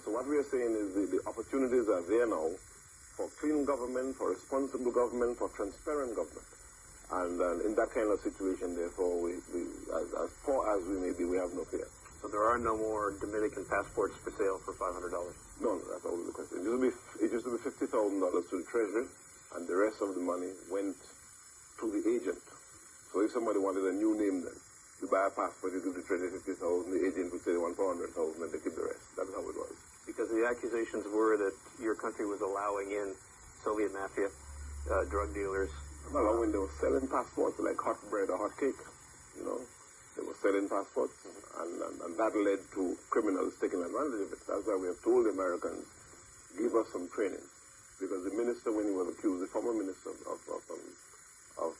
So what we are saying is the opportunities are there now for clean government, for responsible government, for transparent government. And in that kind of situation, therefore, as poor as we may be, we have no fear. So there are no more Dominican passports for sale for $500? No, that's always the question. It used to be $50,000 to the Treasury, and the rest of the money went to the agent. So if somebody wanted a new name then, you buy a passport, you give the Treasury $50,000, the agent would say they want $400,000, and they keep the rest. That's how it was. Because the accusations were that your country was allowing in Soviet mafia, drug dealers. Well, when they were selling passports like hot bread or hot cake, you know, they were selling passports, and that led to criminals taking advantage of it. That's why we have told the Americans, give us some training. Because the minister, when he was accused, the former minister of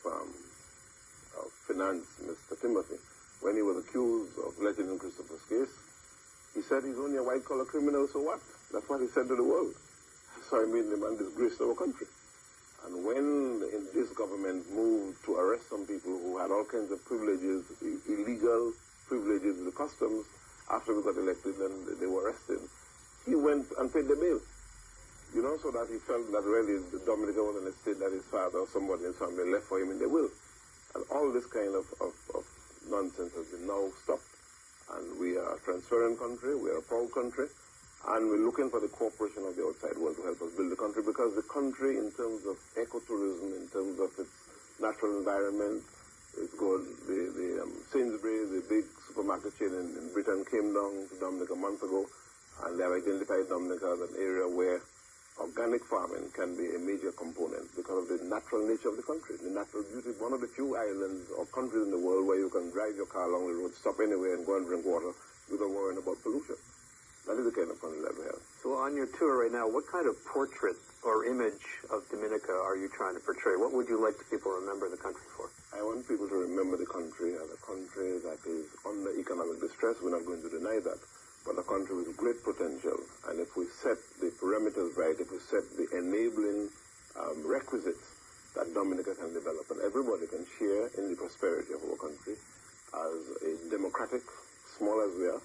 Finance, Mr. Timothy, when he was accused of letting in Christopher's case, he said he's only a white-collar criminal, so what? That's what he said to the world. So I mean, the man disgraced our country. And when this government moved to arrest some people who had all kinds of privileges, illegal privileges with the customs, after we got elected and they were arrested, he went and paid the bill. You know, so that he felt that really Dominica was an estate that his father or somebody in his family left for him in the will. And all this kind of nonsense has been now stopped. And we are a transparent country, we are a proud country, and we're looking for the cooperation of the outside world to help us build the country, because the country, in terms of ecotourism, in terms of its natural environment, is good. The Sainsbury's, the big supermarket chain in Britain, came down to Dominica a month ago, and they have identified Dominica as an area where organic farming can be a major component because of the natural nature of the country, the natural beauty. One of the few islands or countries in the world where you can drive your car along the road, stop anywhere and go and drink water without worrying about pollution. That is the kind of country that we have. So on your tour right now, what kind of portrait or image of Dominica are you trying to portray? What would you like people to remember the country for? I want people to remember the country as a country that is under economic distress. We're not going to deny that. But a country with great potential. And if we set the parameters right, if we set the enabling requisites that Dominica can develop, and everybody can share in the prosperity of our country as a democratic, small as we are,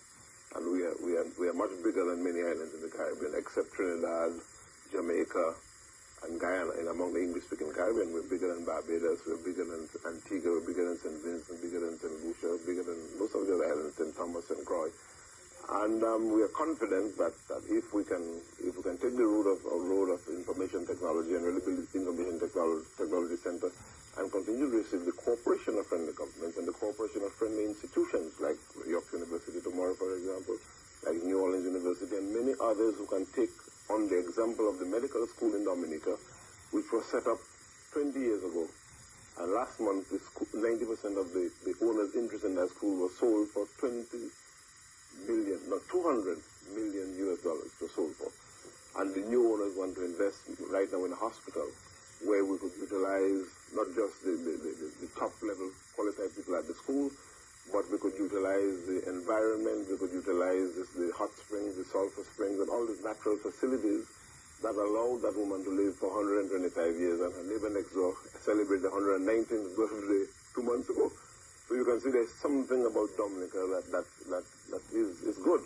and we are much bigger than many islands in the Caribbean, except Trinidad, Jamaica, and Guyana. And among the English-speaking Caribbean, we're bigger than Barbados, we're bigger than Antigua, we're bigger than St. Vincent, bigger than St. Lucia, bigger than most of the other islands, St. Thomas and Croix. And we are confident that if we can take the road of information technology and really build the information technology center and continue to receive the cooperation of friendly governments and the cooperation of friendly institutions like York University tomorrow, for example, like New Orleans University, and many others who can take on the example of the medical school in Dominica, which was set up 20 years ago. And last month, 90% of the owner's interest in that school was sold for $200 million US dollars was sold for. And the new owners want to invest right now in a hospital where we could utilize not just the top level qualified people at the school, but we could utilize the environment, we could utilize the hot springs, the sulfur springs, and all these natural facilities that allowed that woman to live for 125 years, and her neighbor next door celebrated the 119th birthday 2 months ago. So you can see there's something about Dominica that is good.